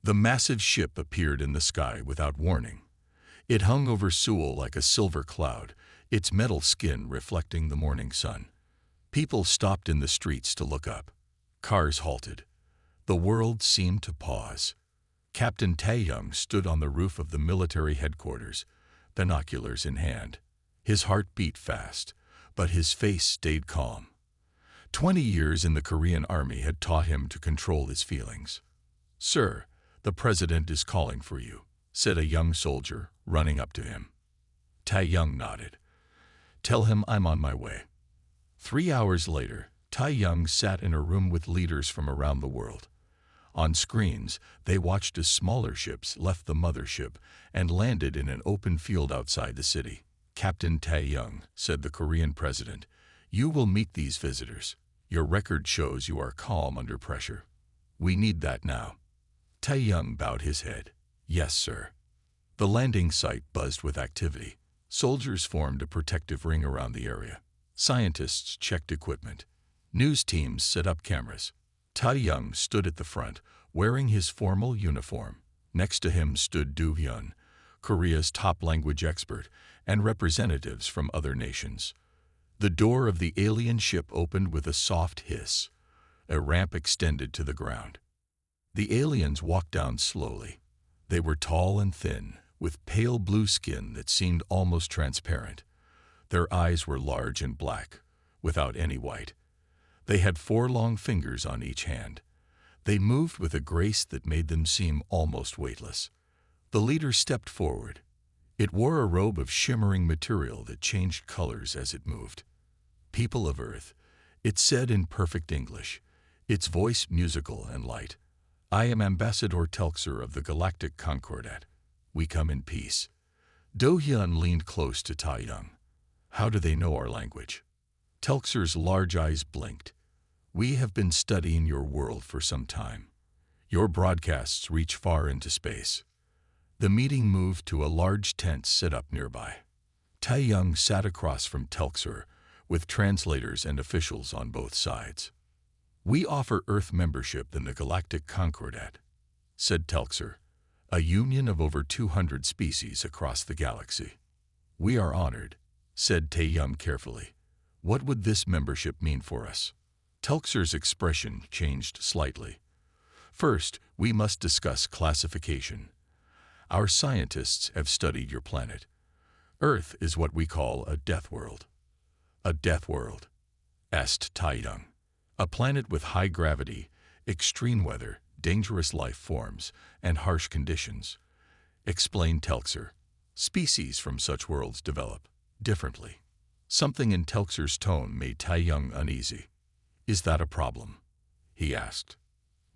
The massive ship appeared in the sky without warning. It hung over Seoul like a silver cloud, its metal skin reflecting the morning sun. People stopped in the streets to look up. Cars halted. The world seemed to pause. Captain Taeyong stood on the roof of the military headquarters, binoculars in hand. His heart beat fast, but his face stayed calm. 20 years in the Korean Army had taught him to control his feelings. "Sir, the president is calling for you," said a young soldier, running up to him. Taeyong nodded. "Tell him I'm on my way." 3 hours later, Taeyong sat in a room with leaders from around the world. On screens, they watched as smaller ships left the mothership and landed in an open field outside the city. "Captain Taeyong," said the Korean president, "you will meet these visitors. Your record shows you are calm under pressure. We need that now." Taeyong bowed his head. "Yes, sir." The landing site buzzed with activity. Soldiers formed a protective ring around the area. Scientists checked equipment. News teams set up cameras. Taeyong stood at the front, wearing his formal uniform. Next to him stood Do Hyun, Korea's top language expert, and representatives from other nations. The door of the alien ship opened with a soft hiss. A ramp extended to the ground. The aliens walked down slowly. They were tall and thin, with pale blue skin that seemed almost transparent. Their eyes were large and black, without any white. They had 4 long fingers on each hand. They moved with a grace that made them seem almost weightless. The leader stepped forward. It wore a robe of shimmering material that changed colors as it moved. "People of Earth," it said in perfect English, its voice musical and light. "I am Ambassador Telxer of the Galactic Concordat. We come in peace." Do Hyun leaned close to Taeyong. "How do they know our language?" Telxer's large eyes blinked. "We have been studying your world for some time. Your broadcasts reach far into space." The meeting moved to a large tent set up nearby. Taeyong sat across from Telxer, with translators and officials on both sides. "We offer Earth membership in the Galactic Concordat," said Telxer, "a union of over 200 species across the galaxy." "We are honored," said Taeyong carefully. "What would this membership mean for us?" Telxer's expression changed slightly. "First, we must discuss classification. Our scientists have studied your planet. Earth is what we call a death world." "A death world?" asked Taeyong. "A planet with high gravity, extreme weather, dangerous life forms, and harsh conditions," explained Telxer. "Species from such worlds develop differently." Something in Telxer's tone made Taeyong uneasy. "Is that a problem?" he asked.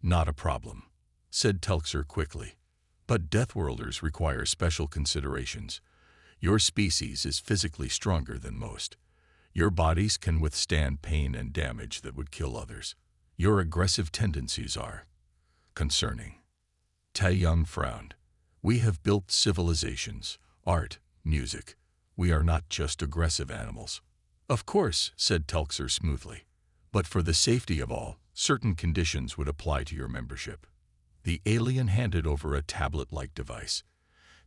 "Not a problem," said Telxer quickly. "But Deathworlders require special considerations. Your species is physically stronger than most. Your bodies can withstand pain and damage that would kill others. Your aggressive tendencies are concerning." Taeyong frowned. "We have built civilizations, art, music. We are not just aggressive animals." "Of course," said Telxer smoothly. "But for the safety of all, certain conditions would apply to your membership." The alien handed over a tablet-like device.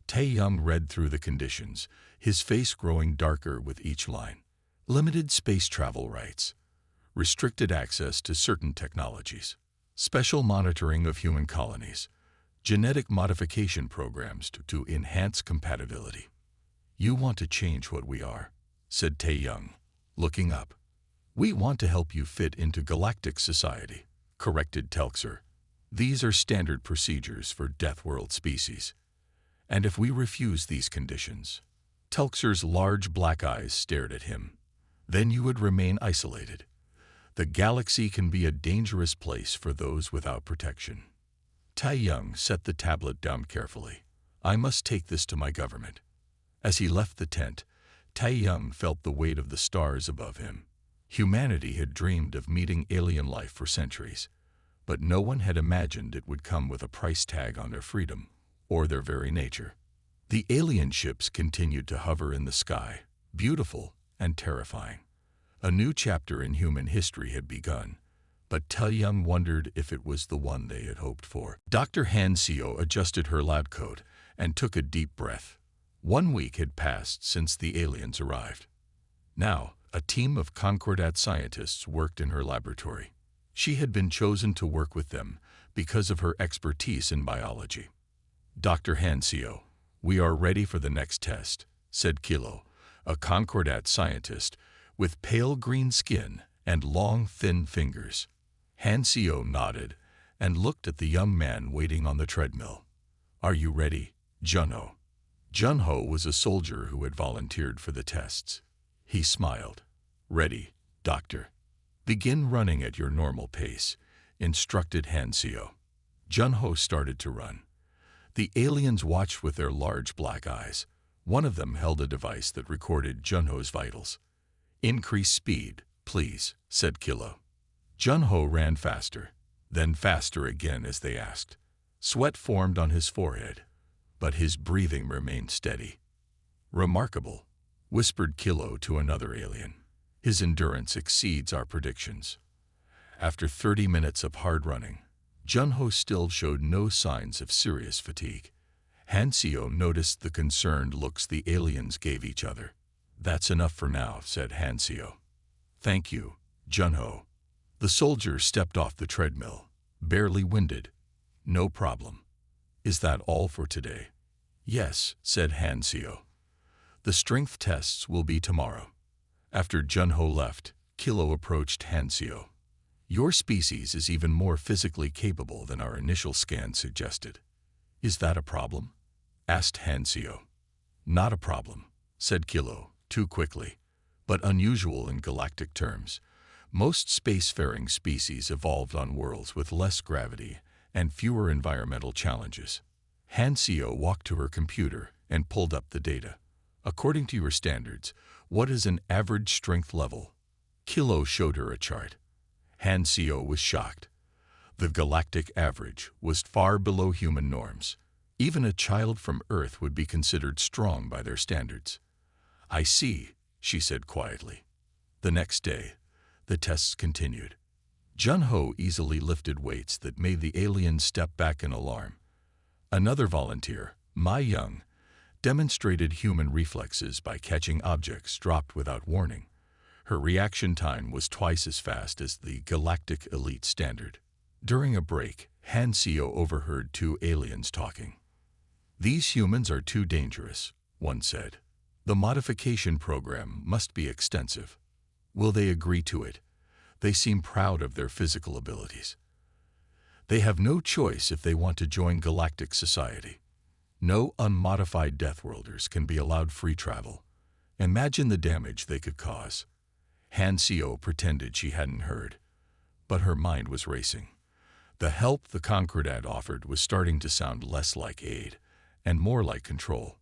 Taeyong read through the conditions, his face growing darker with each line. Limited space travel rights. Restricted access to certain technologies. Special monitoring of human colonies. Genetic modification programs to enhance compatibility. "You want to change what we are," said Taeyong, looking up. "We want to help you fit into galactic society," corrected Telxer. "These are standard procedures for Deathworld species. And if we refuse these conditions," Telxer's large black eyes stared at him, "then you would remain isolated. The galaxy can be a dangerous place for those without protection." Taeyong set the tablet down carefully. "I must take this to my government." As he left the tent, Taeyong felt the weight of the stars above him. Humanity had dreamed of meeting alien life for centuries, but no one had imagined it would come with a price tag on their freedom or their very nature. The alien ships continued to hover in the sky, beautiful and terrifying. A new chapter in human history had begun, but Taeyang wondered if it was the one they had hoped for. Dr. Han Seo adjusted her lab coat and took a deep breath. 1 week had passed since the aliens arrived. Now, a team of Concordat scientists worked in her laboratory. She had been chosen to work with them because of her expertise in biology. Dr. Han Seo, we are ready for the next test, said Kilo, a Concordat scientist with pale green skin and long, thin fingers. Han Seo nodded and looked at the young man waiting on the treadmill. Are you ready, Junho? Junho was a soldier who had volunteered for the tests. He smiled. Ready, doctor. Begin running at your normal pace, instructed Han Seo. Junho started to run. The aliens watched with their large black eyes. One of them held a device that recorded Junho's vitals. Increase speed, please, said Kilo. Junho ran faster, then faster again as they asked. Sweat formed on his forehead, but his breathing remained steady. Remarkable, whispered Kilo to another alien. His endurance exceeds our predictions. After 30 minutes of hard running, Junho still showed no signs of serious fatigue. Han Seo noticed the concerned looks the aliens gave each other. That's enough for now, said Han Seo. Thank you, Junho. The soldier stepped off the treadmill, barely winded. No problem. Is that all for today? Yes, said Han Seo. The strength tests will be tomorrow. After Junho left, Kilo approached Han Seo. Your species is even more physically capable than our initial scan suggested. Is that a problem? Asked Han Seo. Not a problem, said Kilo, too quickly, but unusual in galactic terms. Most spacefaring species evolved on worlds with less gravity and fewer environmental challenges. Han Seo walked to her computer and pulled up the data. According to your standards, what is an average strength level? Kilo showed her a chart. Han Seo was shocked. The galactic average was far below human norms. Even a child from Earth would be considered strong by their standards. I see, she said quietly. The next day, the tests continued. Junho easily lifted weights that made the aliens step back in alarm. Another volunteer, Ma Young, demonstrated human reflexes by catching objects dropped without warning. Her reaction time was twice as fast as the galactic elite standard. During a break, Han Seo overheard 2 aliens talking. These humans are too dangerous, one said. The modification program must be extensive. Will they agree to it? They seem proud of their physical abilities. They have no choice if they want to join galactic society. No unmodified Deathworlders can be allowed free travel. Imagine the damage they could cause. Han Seo pretended she hadn't heard, but her mind was racing. The help the Concordat offered was starting to sound less like aid and more like control.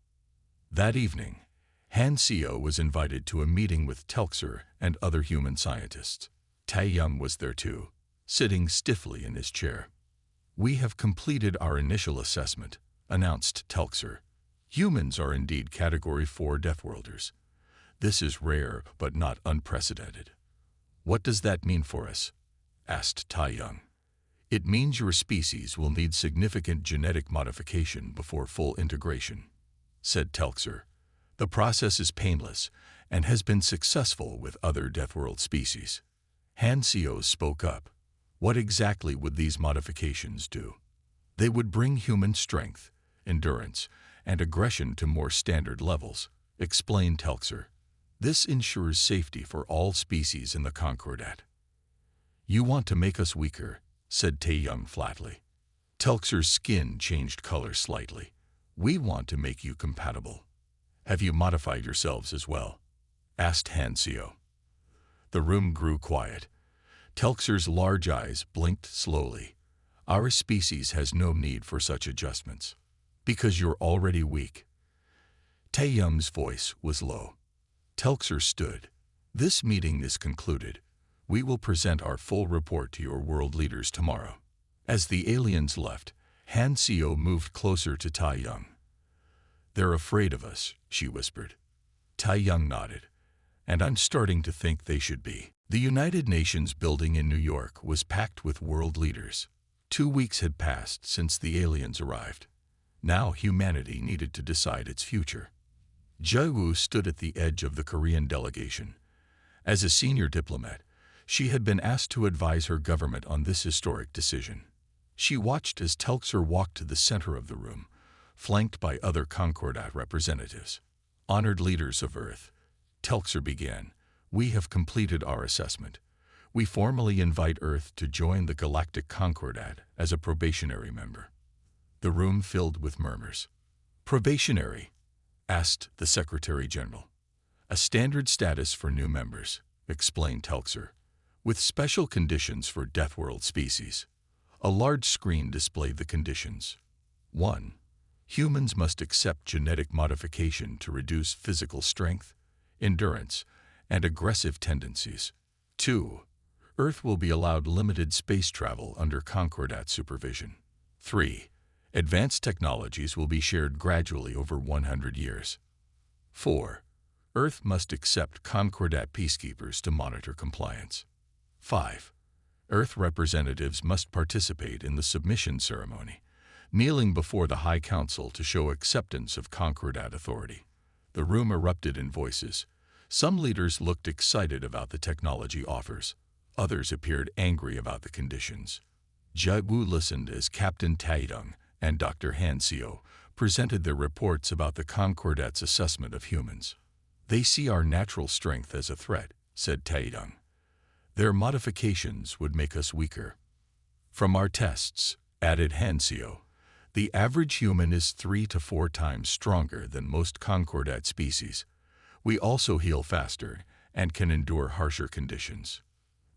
That evening, Han Seo was invited to a meeting with Telxer and other human scientists. Taeyang was there too, sitting stiffly in his chair. We have completed our initial assessment, announced Telxer. Humans are indeed Category 4 Deathworlders. This is rare but not unprecedented. What does that mean for us? Asked Taeyang. It means your species will need significant genetic modification before full integration, said Telxer. The process is painless and has been successful with other Deathworld species. Han Seo spoke up. What exactly would these modifications do? They would bring human strength, endurance, and aggression to more standard levels, explained Telxer. This ensures safety for all species in the Concordat. You want to make us weaker, said Taeyang flatly. Telxer's skin changed color slightly. We want to make you compatible. Have you modified yourselves as well? Asked Han Seo. The room grew quiet. Telxer's large eyes blinked slowly. Our species has no need for such adjustments. Because you're already weak. Taeyang's voice was low. Telxer stood. This meeting is concluded. We will present our full report to your world leaders tomorrow. As the aliens left, Han Seo moved closer to Taeyang. They're afraid of us, she whispered. Taeyang nodded. And I'm starting to think they should be. The United Nations building in New York was packed with world leaders. 2 weeks had passed since the aliens arrived. Now humanity needed to decide its future. Jae-woo stood at the edge of the Korean delegation. As a senior diplomat, she had been asked to advise her government on this historic decision. She watched as Telxer walked to the center of the room, flanked by other Concordat representatives. Honored leaders of Earth, Telxer began, we have completed our assessment. We formally invite Earth to join the Galactic Concordat as a probationary member. The room filled with murmurs. Probationary? Asked the Secretary General. A standard status for new members, explained Telxer, with special conditions for Deathworld species. A large screen displayed the conditions. 1. Humans must accept genetic modification to reduce physical strength, endurance, and aggressive tendencies. 2. Earth will be allowed limited space travel under Concordat supervision. 3. Advanced technologies will be shared gradually over 100 years. 4. Earth must accept Concordat peacekeepers to monitor compliance. 5. Earth representatives must participate in the submission ceremony, kneeling before the High Council to show acceptance of Concordat authority. The room erupted in voices. Some leaders looked excited about the technology offers. Others appeared angry about the conditions. Jae-woo listened as Captain Tae-dong and Dr. Han Seo presented their reports about the Concordat's assessment of humans. They see our natural strength as a threat, said Tae-dong. Their modifications would make us weaker. From our tests, added Han Seo, the average human is 3 to 4 times stronger than most Concordat species. We also heal faster and can endure harsher conditions.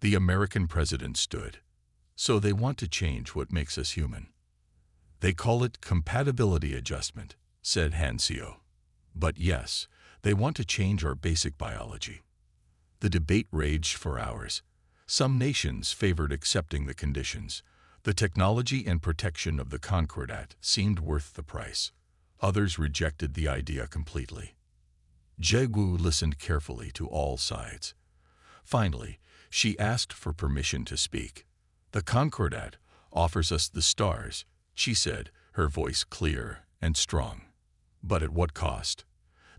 The American president stood. So they want to change what makes us human. They call it compatibility adjustment, said Han Seo. But yes, they want to change our basic biology. The debate raged for hours. Some nations favored accepting the conditions. The technology and protection of the Concordat seemed worth the price. Others rejected the idea completely. Jae-woo listened carefully to all sides. Finally, she asked for permission to speak. The Concordat offers us the stars, she said, her voice clear and strong. But at what cost?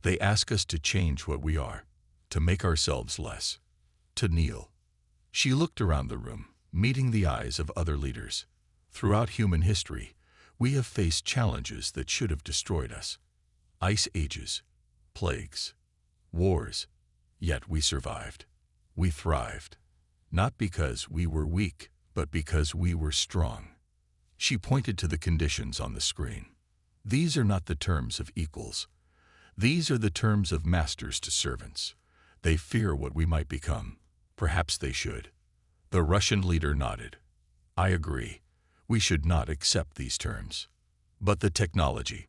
They ask us to change what we are, to make ourselves less, to kneel. She looked around the room, meeting the eyes of other leaders. Throughout human history, we have faced challenges that should have destroyed us. Ice ages, plagues, wars, yet we survived. We thrived, not because we were weak, but because we were strong. She pointed to the conditions on the screen. These are not the terms of equals. These are the terms of masters to servants. They fear what we might become. Perhaps they should. The Russian leader nodded. I agree. We should not accept these terms. But the technology,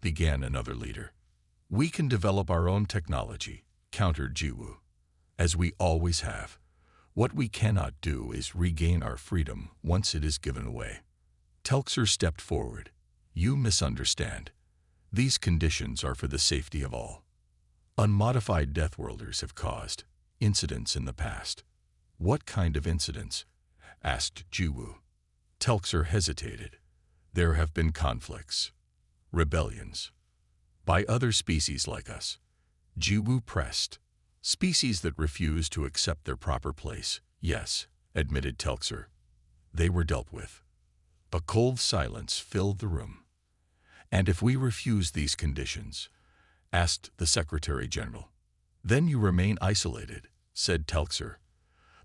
began another leader. We can develop our own technology, countered Jae-woo, as we always have. What we cannot do is regain our freedom once it is given away. Telxer stepped forward. You misunderstand. These conditions are for the safety of all. Unmodified Deathworlders have caused incidents in the past. What kind of incidents? Asked Jae-woo. Telxer hesitated. There have been conflicts, rebellions, by other species like us. Jae-woo pressed. Species that refuse to accept their proper place. Yes, admitted Telxer. They were dealt with. A cold silence filled the room. And if we refuse these conditions? Asked the Secretary General. Then you remain isolated, said Telxer.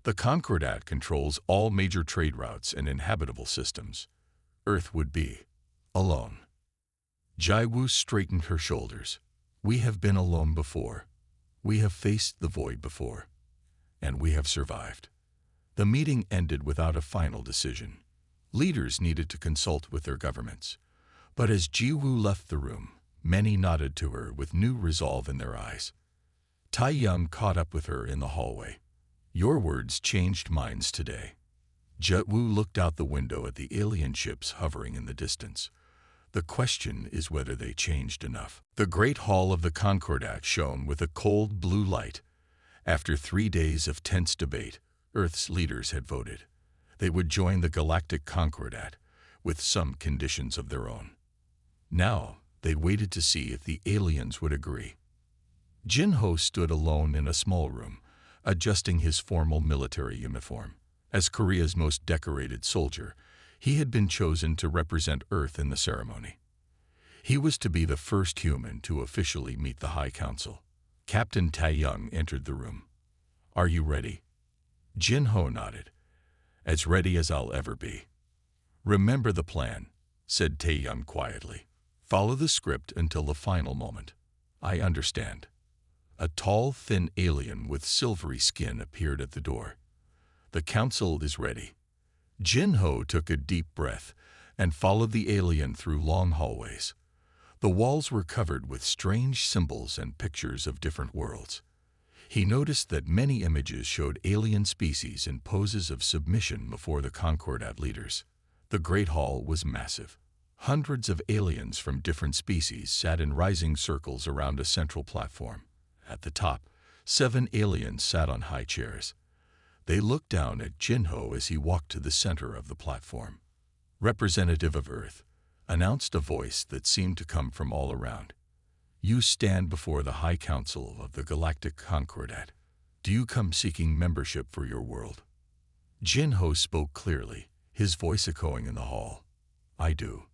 The Concordat controls all major trade routes and inhabitable systems. Earth would be alone. Jae-woo straightened her shoulders. We have been alone before. We have faced the void before. And we have survived. The meeting ended without a final decision. Leaders needed to consult with their governments. But as Jae-woo left the room, many nodded to her with new resolve in their eyes. Tae-young caught up with her in the hallway. Your words changed minds today. Jae-woo looked out the window at the alien ships hovering in the distance. The question is whether they changed enough. The great hall of the Concordat shone with a cold blue light. After 3 days of tense debate, Earth's leaders had voted. They would join the Galactic Concordat, with some conditions of their own. Now, they waited to see if the aliens would agree. Jin-Ho stood alone in a small room, adjusting his formal military uniform. As Korea's most decorated soldier, he had been chosen to represent Earth in the ceremony. He was to be the first human to officially meet the High Council. Captain Tae-young entered the room. "Are you ready?" Jin-Ho nodded. "As ready as I'll ever be." "Remember the plan," said Tae-young quietly. "Follow the script until the final moment." "I understand." A tall, thin alien with silvery skin appeared at the door. "The council is ready." Jin-Ho took a deep breath and followed the alien through long hallways. The walls were covered with strange symbols and pictures of different worlds. He noticed that many images showed alien species in poses of submission before the Concordat leaders. The Great Hall was massive. Hundreds of aliens from different species sat in rising circles around a central platform. At the top, 7 aliens sat on high chairs. They looked down at Jin-Ho as he walked to the center of the platform. "Representative of Earth," announced a voice that seemed to come from all around. "You stand before the High Council of the Galactic Concordat. Do you come seeking membership for your world?" Jin-Ho spoke clearly, his voice echoing in the hall. "I do."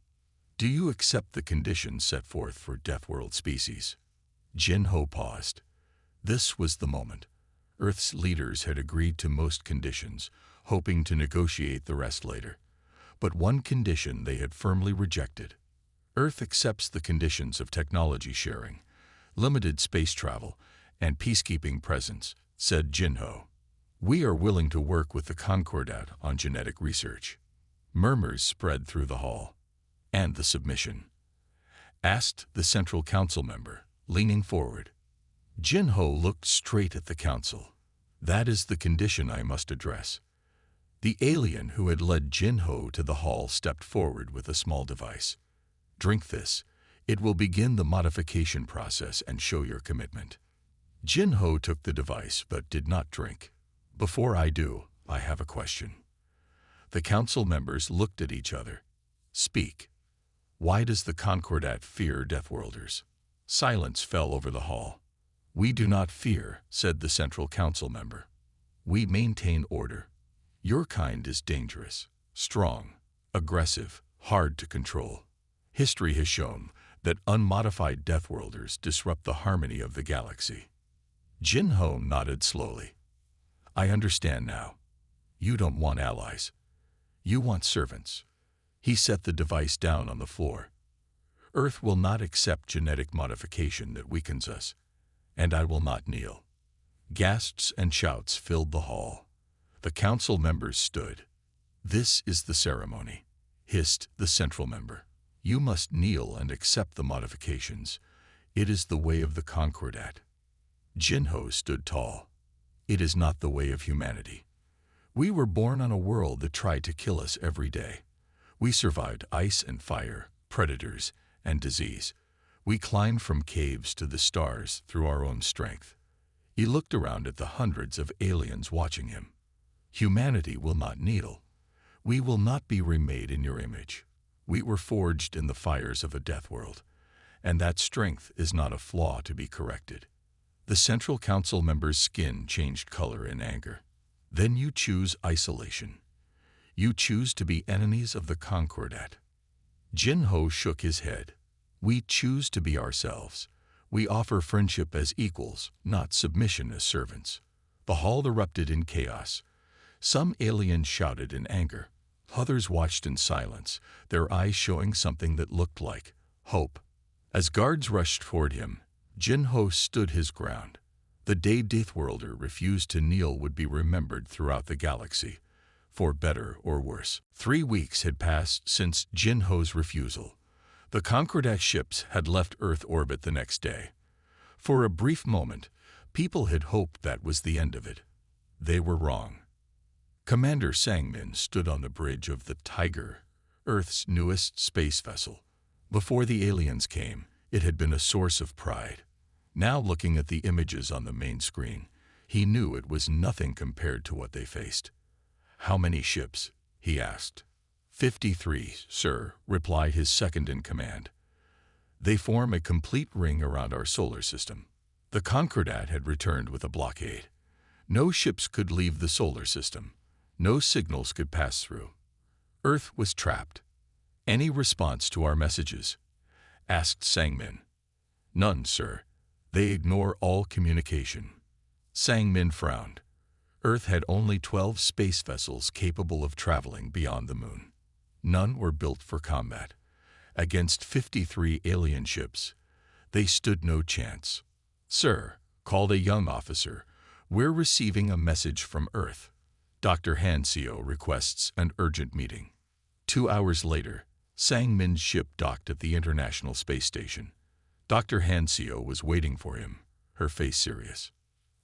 "Do you accept the conditions set forth for Deathworld species?" Jin-Ho paused. This was the moment. Earth's leaders had agreed to most conditions, hoping to negotiate the rest later. But one condition they had firmly rejected. "Earth accepts the conditions of technology sharing, limited space travel, and peacekeeping presence," said Jin-Ho. "We are willing to work with the Concordat on genetic research." Murmurs spread through the hall. "And the submission?" asked the Central Council member, leaning forward. Jin-Ho looked straight at the council. "That is the condition I must address." The alien who had led Jin-Ho to the hall stepped forward with a small device. "Drink this. It will begin the modification process and show your commitment." Jin-Ho took the device but did not drink. "Before I do, I have a question." The council members looked at each other. "Speak. Why does the Concordat fear Deathworlders?" Silence fell over the hall. "We do not fear," said the Central Council member. "We maintain order. Your kind is dangerous, strong, aggressive, hard to control. History has shown that unmodified Deathworlders disrupt the harmony of the galaxy." Jin-Ho nodded slowly. "I understand now. You don't want allies. You want servants." He set the device down on the floor. "Earth will not accept genetic modification that weakens us, and I will not kneel." Gasps and shouts filled the hall. The council members stood. "This is the ceremony," hissed the central member. "You must kneel and accept the modifications. It is the way of the Concordat." Jin-Ho stood tall. "It is not the way of humanity. We were born on a world that tried to kill us every day. We survived ice and fire, predators, and disease. We climbed from caves to the stars through our own strength." He looked around at the hundreds of aliens watching him. "Humanity will not kneel. We will not be remade in your image. We were forged in the fires of a death world, and that strength is not a flaw to be corrected." The Central Council member's skin changed color in anger. "Then you choose isolation. You choose to be enemies of the Concordat." Jin-Ho shook his head. "We choose to be ourselves. We offer friendship as equals, not submission as servants." The hall erupted in chaos. Some aliens shouted in anger. Others watched in silence, their eyes showing something that looked like hope. As guards rushed toward him, Jin-Ho stood his ground. The day Deathworlder refused to kneel would be remembered throughout the galaxy, for better or worse. 3 weeks had passed since Jin-Ho's refusal. The Concordat ships had left Earth orbit the next day. For a brief moment, people had hoped that was the end of it. They were wrong. Commander Sangmin stood on the bridge of the Tiger, Earth's newest space vessel. Before the aliens came, it had been a source of pride. Now, looking at the images on the main screen, He knew it was nothing compared to what they faced. "How many ships?" he asked. 53, sir," replied his second-in-command. "They form a complete ring around our solar system." The Concordat had returned with a blockade. No ships could leave the solar system. No signals could pass through. Earth was trapped. "Any response to our messages?" asked Sang-min. "None, sir. They ignore all communication." Sang-min frowned. Earth had only 12 space vessels capable of traveling beyond the moon. None were built for combat. Against 53 alien ships, they stood no chance. "Sir," called a young officer, "we're receiving a message from Earth. Dr. Han Seo requests an urgent meeting." 2 hours later, Sang-min's ship docked at the International Space Station. Dr. Han Seo was waiting for him, her face serious.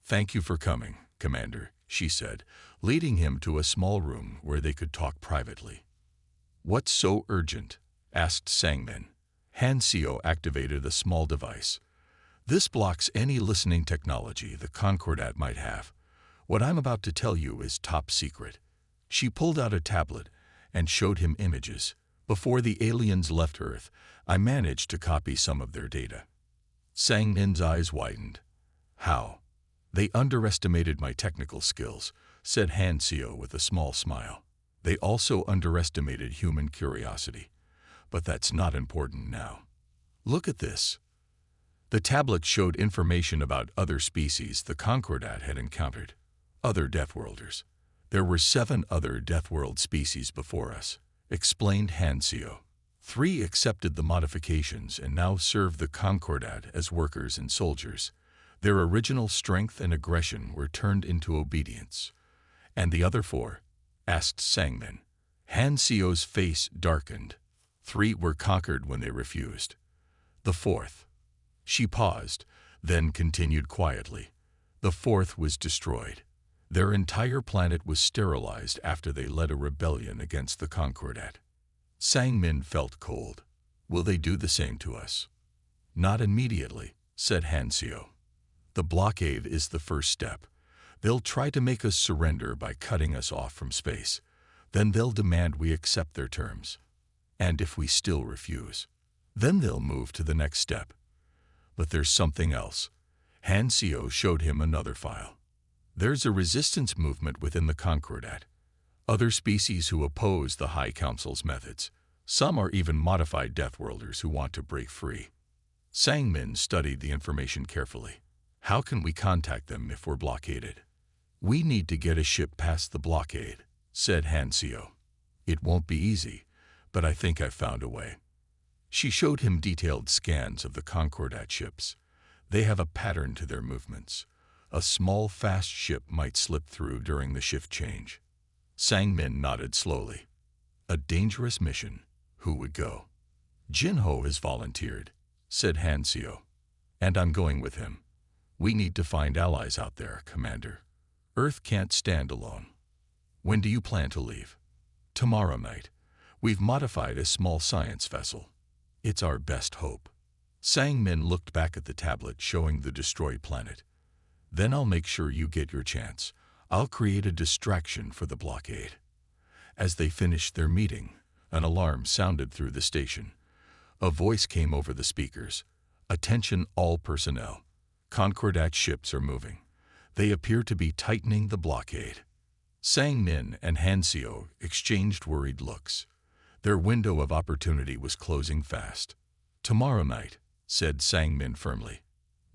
"Thank you for coming, Commander," she said, leading him to a small room where they could talk privately. "What's so urgent?" asked Sang-min. Han Seo activated a small device. "This blocks any listening technology the Concordat might have. What I'm about to tell you is top secret." She pulled out a tablet and showed him images. "Before the aliens left Earth, I managed to copy some of their data." Sang-min's eyes widened. "How?" "They underestimated my technical skills," said Han Seo with a small smile. "They also underestimated human curiosity. But that's not important now. Look at this." The tablet showed information about other species the Concordat had encountered. Other Deathworlders. "There were 7 other Deathworld species before us," explained Han Seo. 3 accepted the modifications and now serve the Concordat as workers and soldiers. Their original strength and aggression were turned into obedience. "And the other 4?" asked Sang-min. Han Seo's face darkened. 3 were conquered when they refused. "The 4th?" She paused, then continued quietly. "The 4th was destroyed. Their entire planet was sterilized after they led a rebellion against the Concordat." Sang-min felt cold. "Will they do the same to us?" "Not immediately," said Han Seo. "The blockade is the first step. They'll try to make us surrender by cutting us off from space. Then they'll demand we accept their terms. And if we still refuse, then they'll move to the next step. But there's something else." Han Seo showed him another file. "There's a resistance movement within the Concordat. Other species who oppose the High Council's methods. Some are even modified Deathworlders who want to break free." Sang-min studied the information carefully. "How can we contact them if we're blockaded?" "We need to get a ship past the blockade," said Han Seo. "It won't be easy, but I think I've found a way." She showed him detailed scans of the Concordat ships. They have a pattern to their movements. A small, fast ship might slip through during the shift change. Sang-min nodded slowly. "A dangerous mission. Who would go?" "Jin-ho has volunteered," said Han Seo. "And I'm going with him. We need to find allies out there, Commander. Earth can't stand alone." "When do you plan to leave?" "Tomorrow night. We've modified a small science vessel. It's our best hope." Sang-min looked back at the tablet showing the destroyed planet. "Then I'll make sure you get your chance. I'll create a distraction for the blockade." As they finished their meeting, an alarm sounded through the station. A voice came over the speakers. "Attention all personnel. Concordat ships are moving. They appear to be tightening the blockade." Sang-min and Han Seo exchanged worried looks. Their window of opportunity was closing fast. "Tomorrow night," said Sang-min firmly.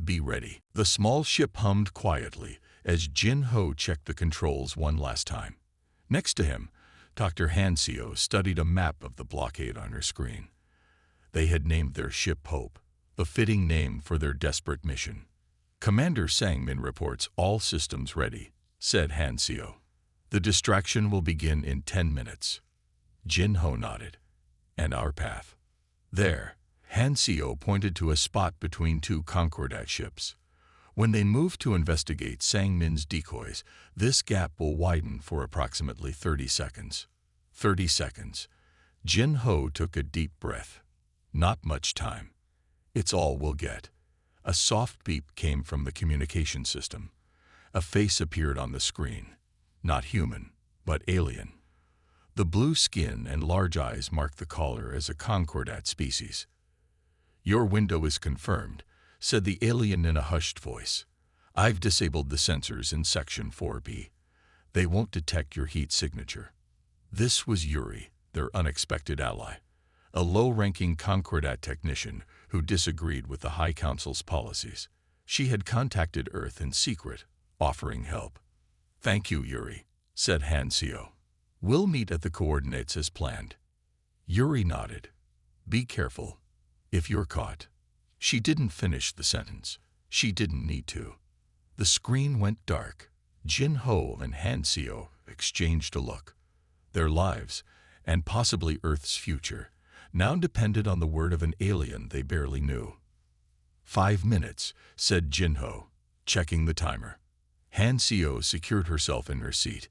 "Be ready." The small ship hummed quietly as Jin-ho checked the controls one last time. Next to him, Dr. Han Seo studied a map of the blockade on her screen. They had named their ship Hope, a fitting name for their desperate mission. "Commander Sang-min reports all systems ready," said Han Seo. "The distraction will begin in 10 minutes. Jin-ho nodded. "And our path?" "There." Han Seo pointed to a spot between 2 Concordat ships. "When they move to investigate Sang-min's decoys, this gap will widen for approximately 30 seconds. 30 seconds. Jin-ho took a deep breath. "Not much time. It's all we'll get." A soft beep came from the communication system. A face appeared on the screen. Not human, but alien. The blue skin and large eyes marked the caller as a concordat species. "Your window is confirmed," said the alien in a hushed voice. "I've disabled the sensors in Section 4B. They won't detect your heat signature." This was Yuri, their unexpected ally, a low-ranking concordat technician who disagreed with the High Council's policies. She had contacted Earth in secret, offering help. "Thank you, Yuri," said Hansio. "We'll meet at the coordinates as planned." Yuri nodded. "Be careful. If you're caught." She didn't finish the sentence. She didn't need to. The screen went dark. Jin-Ho and Hansio exchanged a look. Their lives, and possibly Earth's future, now depended on the word of an alien they barely knew. 5 minutes, said Jin-Ho, checking the timer. Hansio secured herself in her seat.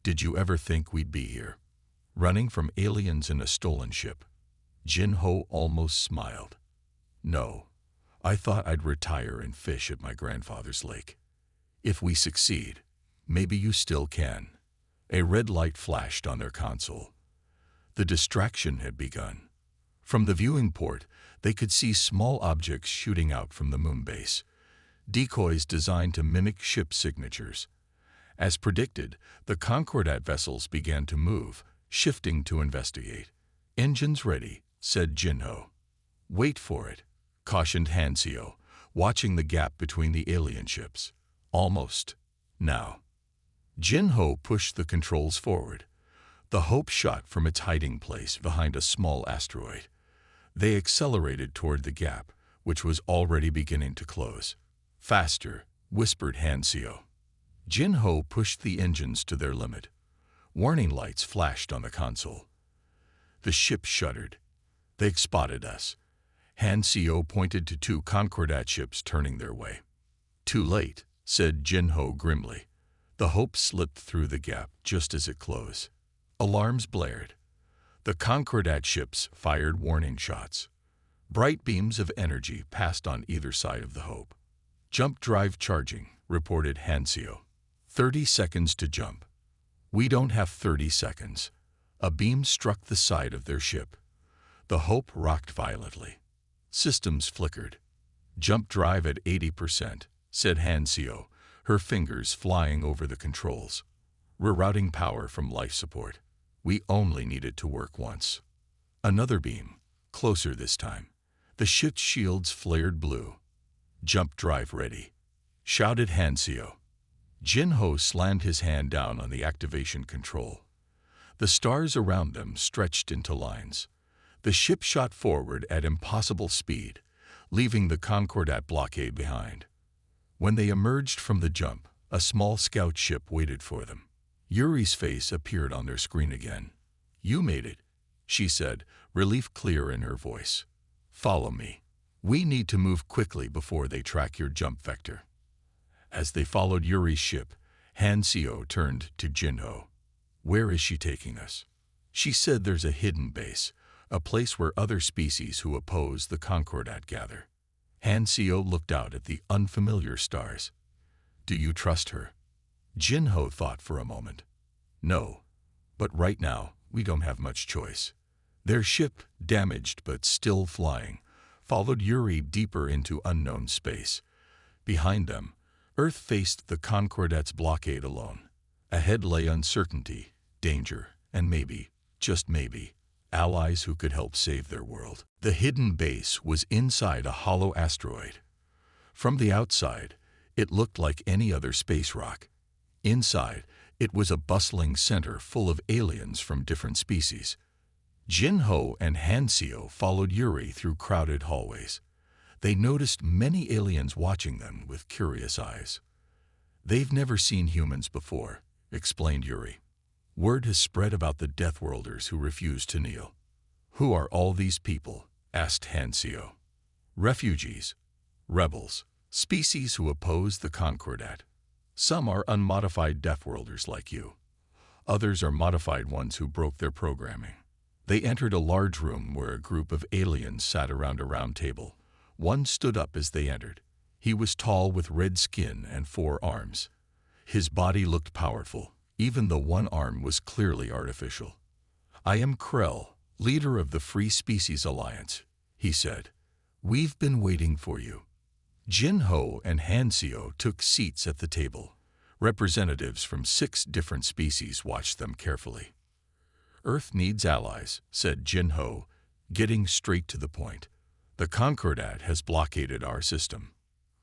"Did you ever think we'd be here? Running from aliens in a stolen ship?" Jin-Ho almost smiled. "No, I thought I'd retire and fish at my grandfather's lake. If we succeed, maybe you still can." A red light flashed on their console. The distraction had begun. From the viewing port, they could see small objects shooting out from the moon base, decoys designed to mimic ship signatures. As predicted, the Concordat vessels began to move, shifting to investigate. "Engines ready," said Jin-Ho. "Wait for it," cautioned Hansio, watching the gap between the alien ships. "Almost. Now." Jin-Ho pushed the controls forward. The Hope shot from its hiding place behind a small asteroid. They accelerated toward the gap, which was already beginning to close. "Faster," whispered Hansio. Jin-Ho pushed the engines to their limit. Warning lights flashed on the console. The ship shuddered. "They've spotted us." Hansio pointed to 2 Concordat ships turning their way. "Too late," said Jin-Ho grimly. The Hope slipped through the gap just as it closed. Alarms blared. The Concordat ships fired warning shots. Bright beams of energy passed on either side of the Hope. "Jump drive charging," reported Hansio. 30 seconds to jump." "We don't have 30 seconds." A beam struck the side of their ship. The Hope rocked violently. Systems flickered. "Jump drive at 80%, said Hansio, her fingers flying over the controls. "Rerouting power from life support. We only need it to work once." Another beam, closer this time. The ship's shields flared blue. "Jump drive ready," shouted Hansio. Jin-Ho slammed his hand down on the activation control. The stars around them stretched into lines. The ship shot forward at impossible speed, leaving the Concordat blockade behind. When they emerged from the jump, a small scout ship waited for them. Yuri's face appeared on their screen again. "You made it," she said, relief clear in her voice. "Follow me. We need to move quickly before they track your jump vector." As they followed Yuri's ship, Hansio turned to Jin-Ho. "Where is she taking us?" "She said there's a hidden base, a place where other species who oppose the Concordat gather." Hansio looked out at the unfamiliar stars. "Do you trust her?" Jin-Ho thought for a moment. "No, but right now we don't have much choice." Their ship, damaged but still flying, followed Yuri deeper into unknown space. Behind them, Earth faced the Concordat's blockade alone. Ahead lay uncertainty, danger, and maybe, just maybe, allies who could help save their world. The hidden base was inside a hollow asteroid. From the outside, it looked like any other space rock. Inside, it was a bustling center full of aliens from different species. Jin-Ho and Hansio followed Yuri through crowded hallways. They noticed many aliens watching them with curious eyes. "They've never seen humans before," explained Yuri. "Word has spread about the Deathworlders who refused to kneel." "Who are all these people?" asked Hansio. "Refugees, rebels, species who oppose the Concordat. Some are unmodified Deathworlders like you. Others are modified ones who broke their programming." They entered a large room where a group of aliens sat around a round table. One stood up as they entered. He was tall with red skin and 4 arms. His body looked powerful, even though one arm was clearly artificial. "I am Krell, leader of the Free Species Alliance," he said. "We've been waiting for you." Jin-Ho and Han-Seo took seats at the table. Representatives from 6 different species watched them carefully. "Earth needs allies," said Jin-Ho, getting straight to the point. "The Concordat has blockaded our system."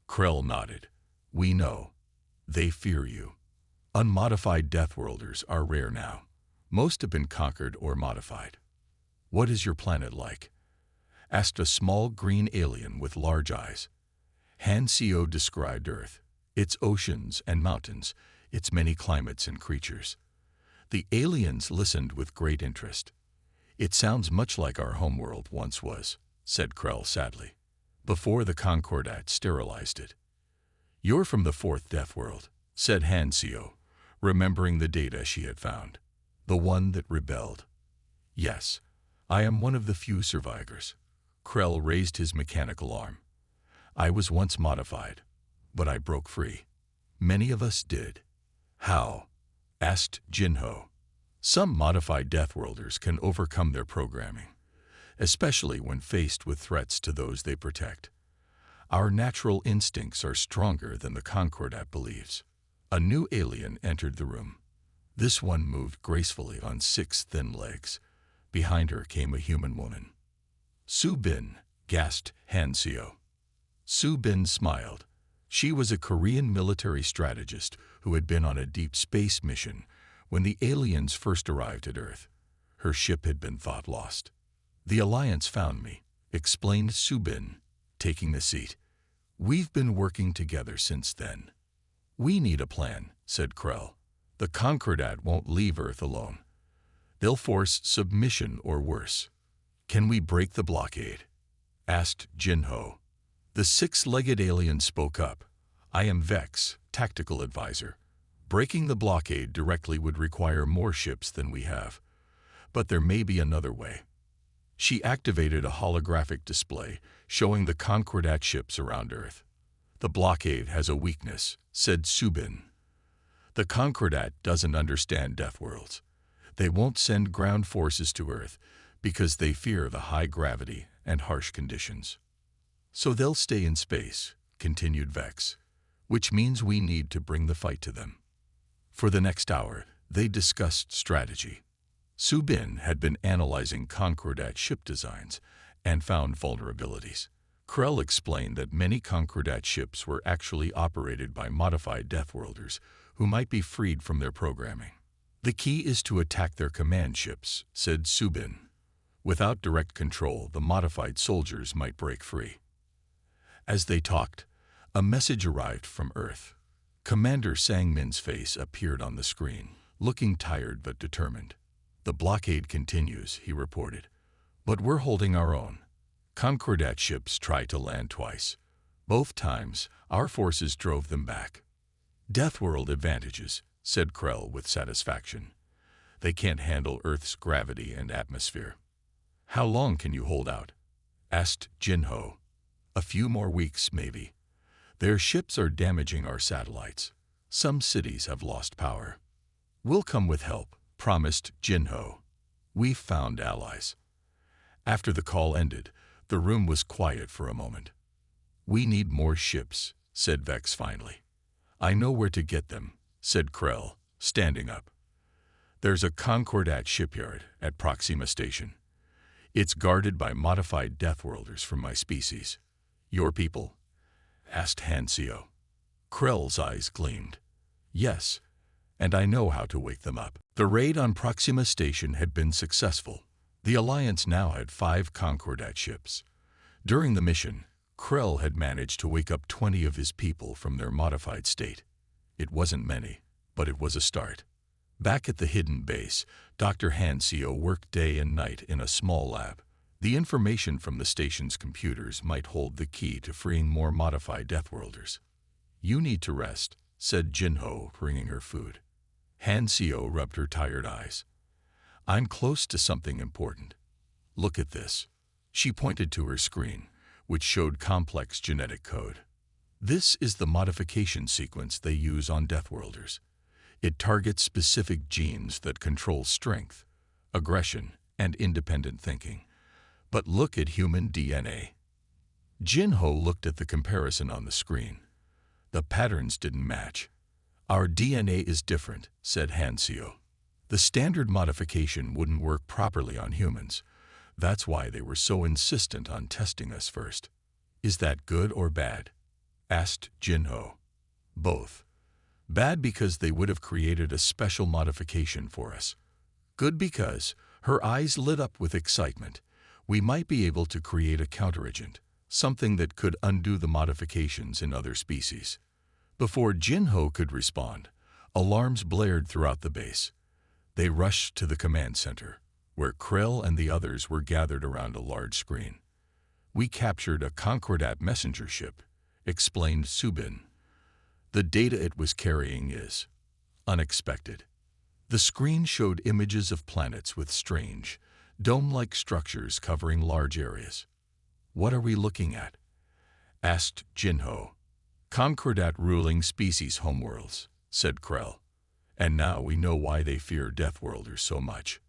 Krell nodded. "We know. They fear you. Unmodified Deathworlders are rare now. Most have been conquered or modified." "What is your planet like?" asked a small green alien with large eyes. Han-Seo described Earth, its oceans and mountains, its many climates and creatures. The aliens listened with great interest. "It sounds much like our homeworld once was," said Krell sadly, "before the Concordat sterilized it." "You're from the 4th Deathworld," said Han-Seo, remembering the data she had found. "The one that rebelled." "Yes, I am one of the few survivors." Krell raised his mechanical arm. "I was once modified, but I broke free. Many of us did." "How?" asked Jin-Ho. "Some modified Deathworlders can overcome their programming, especially when faced with threats to those they protect. Our natural instincts are stronger than the Concordat believes." A new alien entered the room. This one moved gracefully on 6 thin legs. Behind her came a human woman. "Su-Bin," gasped Han-Seo. Su-Bin smiled. She was a Korean military strategist who had been on a deep space mission when the aliens first arrived at Earth. Her ship had been thought lost. "The Alliance found me," explained Su-Bin, taking the seat. "We've been working together since then." "We need a plan," said Krell. "The Concordat won't leave Earth alone. They'll force submission or worse." "Can we break the blockade?" asked Jin-Ho. The 6-legged alien spoke up. "I am Vex, tactical advisor. Breaking the blockade directly would require more ships than we have. But there may be another way." She activated a holographic display showing the Concordat ships around Earth. "The blockade has a weakness," said Su-Bin. "The Concordat doesn't understand Deathworlds. They won't send ground forces to Earth because they fear the high gravity and harsh conditions. So they'll stay in space," continued Vex, "which means we need to bring the fight to them." For the next hour, they discussed strategy. Su-Bin had been analyzing Concordat ship designs and found vulnerabilities. Krell explained that many Concordat ships were actually operated by modified Deathworlders who might be freed from their programming. "The key is to attack their command ships," said Su-Bin. "Without direct control, the modified soldiers might break free." As they talked, a message arrived from Earth. Commander Sang-Min's face appeared on the screen, looking tired but determined. "The blockade continues," he reported, "but we're holding our own. Concordat ships tried to land twice. Both times, our forces drove them back." "Deathworld advantages," said Krell with satisfaction. "They can't handle Earth's gravity and atmosphere." "How long can you hold out?" asked Jin-Ho. "A few more weeks, maybe. Their ships are damaging our satellites. Some cities have lost power." "We'll come with help," promised Jin-Ho. "We've found allies." After the call ended, the room was quiet for a moment. "We need more ships," said Vex finally. "I know where to get them," said Krell, standing up. "There's a Concordat shipyard at Proxima Station. It's guarded by modified Deathworlders from my species." "Your people?" asked Han-Seo. Krell's eyes gleamed. "Yes, and I know how to wake them up." The raid on Proxima Station had been successful. The Alliance now had 5 Concordat ships. During the mission, Krell had managed to wake up 20 of his people from their modified state. It wasn't many, but it was a start. Back at the hidden base, Dr. Han-Seo worked day and night in a small lab. The information from the station's computers might hold the key to freeing more modified Deathworlders. "You need to rest," said Jin-Ho, bringing her food. Han-Seo rubbed her tired eyes. "I'm close to something important. Look at this." She pointed to her screen, which showed complex genetic code. This is the modification sequence they use on Deathworlders. It targets specific genes that control strength, aggression, and independent thinking. But look at human DNA. Jinho looked at the comparison on the screen. The patterns didn't match. Our DNA is different, said Hansio. The standard modification wouldn't work properly on humans. That's why they were so insistent on testing us first. Is that good or bad? Asked Jinho. Both. Bad because they would have created a special modification for us. Good because, her eyes lit up with excitement, we might be able to create a counteragent, something that could undo the modifications in other species. Before Jinho could respond, alarms blared throughout the base. They rushed to the command center, where Krell and the others were gathered around a large screen. We captured a Concordat messenger ship, explained Subin. The data it was carrying is unexpected. The screen showed images of planets with strange, dome-like structures covering large areas. What are we looking at? Asked Jinho. Concordat ruling species homeworlds, said Krell. And now we know why they fear Deathworlders so much.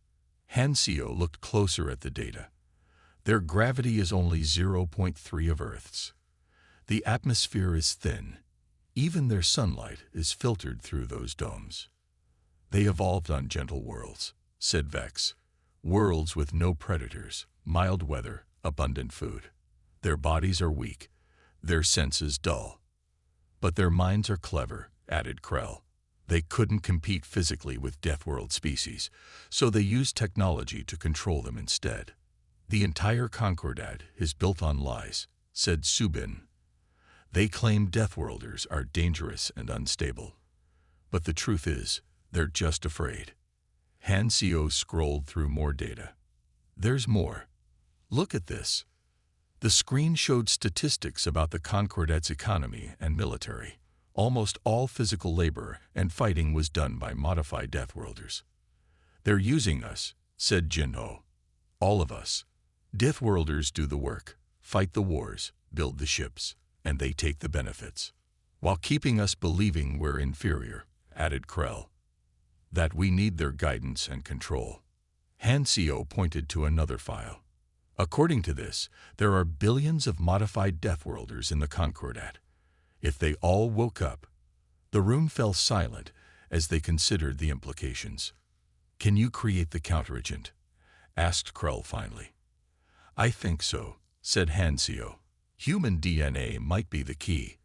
Hansio looked closer at the data. Their gravity is only 0.3 of Earth's. The atmosphere is thin. Even their sunlight is filtered through those domes. They evolved on gentle worlds, said Vex. Worlds with no predators, mild weather, abundant food. Their bodies are weak, their senses dull. But their minds are clever, added Krell. They couldn't compete physically with Deathworld species, so they used technology to control them instead. The entire Concordat is built on lies, said Subin. They claim Deathworlders are dangerous and unstable. But the truth is, they're just afraid. Hansio scrolled through more data. There's more. Look at this. The screen showed statistics about the Concordat's economy and military. Almost all physical labor and fighting was done by modified Deathworlders. They're using us, said Jinho. All of us. Deathworlders do the work, fight the wars, build the ships, and they take the benefits. While keeping us believing we're inferior, added Krell. That we need their guidance and control. Hansio pointed to another file. According to this, there are billions of modified Deathworlders in the Concordat. If they all woke up, the room fell silent as they considered the implications. Can you create the counteragent? Asked Krell finally. I think so, said Hansio. Human DNA might be the key.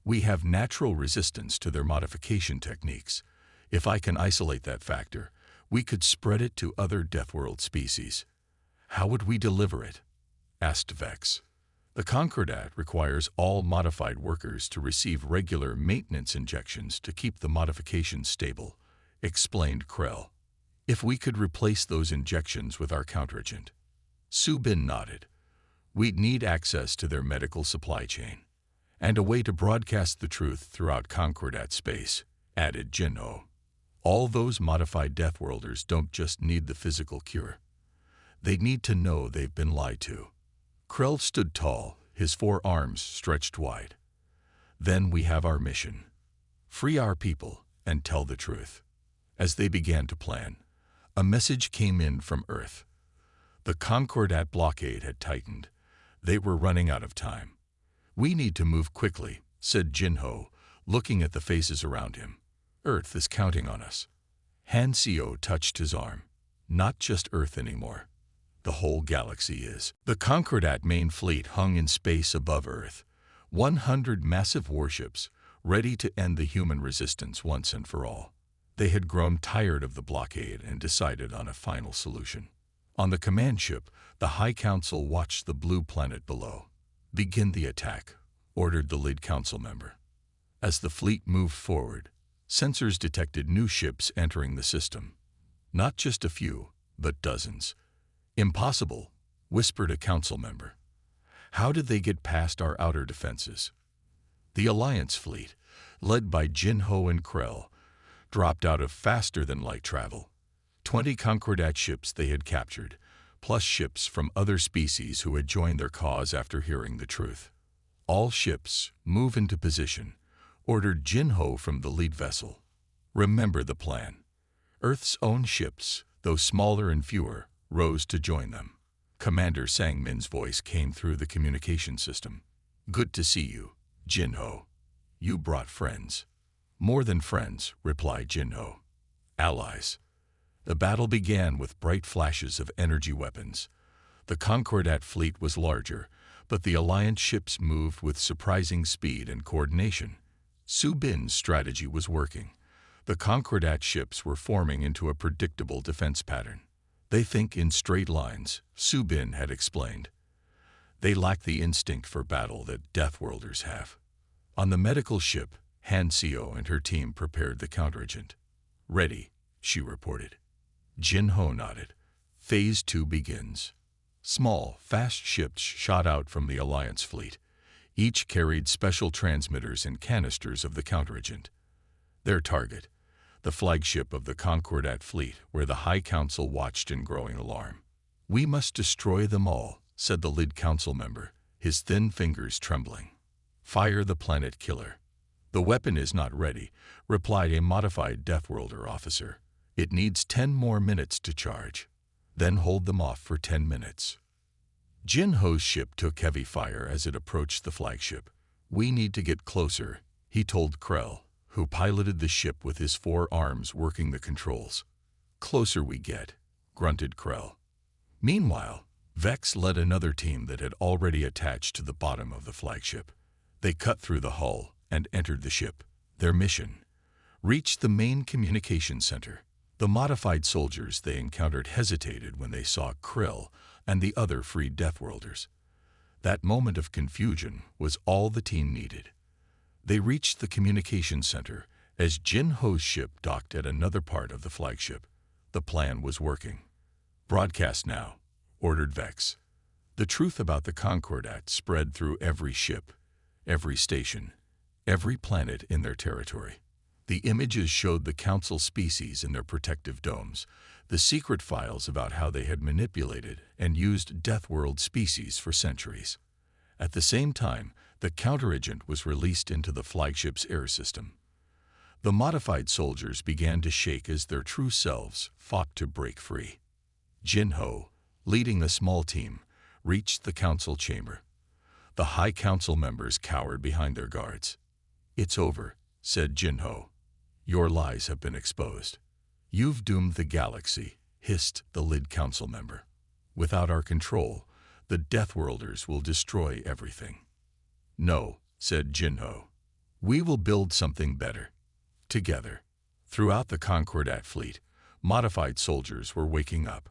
We have natural resistance to their modification techniques. If I can isolate that factor, we could spread it to other Deathworld species. How would we deliver it? Asked Vex. The Concordat requires all modified workers to receive regular maintenance injections to keep the modifications stable, explained Krell. If we could replace those injections with our counteragent. Subin nodded. We'd need access to their medical supply chain. And a way to broadcast the truth throughout Concordat space, added Jinho. All those modified Deathworlders don't just need the physical cure. They need to know they've been lied to. Krell stood tall, his 4 arms stretched wide. Then we have our mission. Free our people and tell the truth. As they began to plan, a message came in from Earth. The Concordat blockade had tightened. They were running out of time. We need to move quickly, said Jinho, looking at the faces around him. Earth is counting on us. Hansio touched his arm. Not just Earth anymore. The whole galaxy is. The Concordat main fleet hung in space above Earth. 100 massive warships, ready to end the human resistance once and for all. They had grown tired of the blockade and decided on a final solution. On the command ship, the High Council watched the blue planet below. Begin the attack, ordered the lead council member. As the fleet moved forward, sensors detected new ships entering the system. Not just a few, but dozens. Impossible, whispered a council member. How did they get past our outer defenses? The Alliance fleet, led by Jinho and Krell, dropped out of faster-than-light travel. 20 Concordat ships they had captured, plus ships from other species who had joined their cause after hearing the truth. All ships, move into position, ordered Jin-Ho from the lead vessel. Remember the plan. Earth's own ships, though smaller and fewer, rose to join them. Commander Sang-min's voice came through the communication system. Good to see you, Jin-Ho. You brought friends. More than friends, replied Jin-Ho. Allies. The battle began with bright flashes of energy weapons. The Concordat fleet was larger, but the Alliance ships moved with surprising speed and coordination. Su Bin's strategy was working. The Concordat ships were forming into a predictable defense pattern. They think in straight lines, Su Bin had explained. They lack the instinct for battle that Deathworlders have. On the medical ship, Han Seo and her team prepared the counteragent. Ready, she reported. Jin-Ho nodded. Phase 2 begins. Small, fast ships shot out from the Alliance fleet. Each carried special transmitters and canisters of the counteragent. Their target, the flagship of the Concordat fleet, where the High Council watched in growing alarm. We must destroy them all, said the lead council member, his thin fingers trembling. Fire the planet killer. The weapon is not ready, replied a modified Deathworlder officer. It needs 10 more minutes to charge. Then hold them off for 10 minutes. Jin-Ho's ship took heavy fire as it approached the flagship. We need to get closer, he told Krell, who piloted the ship with his 4 arms working the controls. Closer we get, grunted Krell. Meanwhile, Vex led another team that had already attached to the bottom of the flagship. They cut through the hull and entered the ship. Their mission: reach the main communication center. The modified soldiers they encountered hesitated when they saw Krill and the other freed Deathworlders. That moment of confusion was all the team needed. They reached the communication center as Jin-Ho's ship docked at another part of the flagship. The plan was working. Broadcast now, ordered Vex. The truth about the Concordat spread through every ship, every station, every planet in their territory. The images showed the Council species in their protective domes, the secret files about how they had manipulated and used Deathworld species for centuries. At the same time, the counteragent was released into the flagship's air system. The modified soldiers began to shake as their true selves fought to break free. Jin-Ho, leading the small team, reached the council chamber. The High Council members cowered behind their guards. It's over, said Jin-Ho. Your lies have been exposed. You've doomed the galaxy, hissed the lead council member. Without our control, the Deathworlders will destroy everything. No, said Jin-Ho. We will build something better. Together. Throughout the Concordat fleet, modified soldiers were waking up.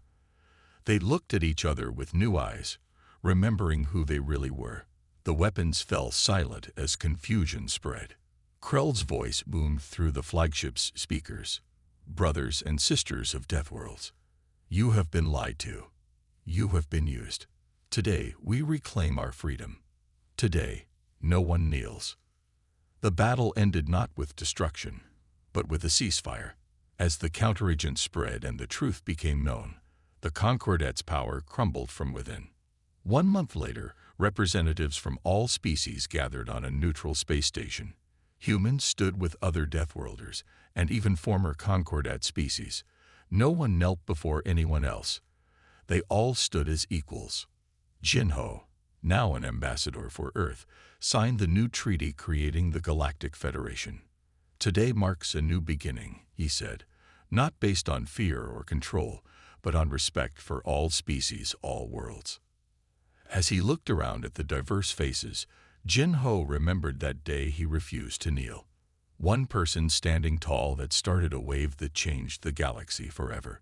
They looked at each other with new eyes, remembering who they really were. The weapons fell silent as confusion spread. Krell's voice boomed through the flagship's speakers. Brothers and sisters of Deathworlds, you have been lied to. You have been used. Today, we reclaim our freedom. Today, no one kneels. The battle ended not with destruction, but with a ceasefire. As the counteragent spread and the truth became known, the Concordat's power crumbled from within. 1 month later, representatives from all species gathered on a neutral space station. Humans stood with other Deathworlders, and even former Concordat species. No one knelt before anyone else. They all stood as equals. Jin-Ho, now an ambassador for Earth, signed the new treaty creating the Galactic Federation. Today marks a new beginning, he said, not based on fear or control, but on respect for all species, all worlds. As he looked around at the diverse faces, Jin-Ho remembered that day he refused to kneel. One person standing tall that started a wave that changed the galaxy forever.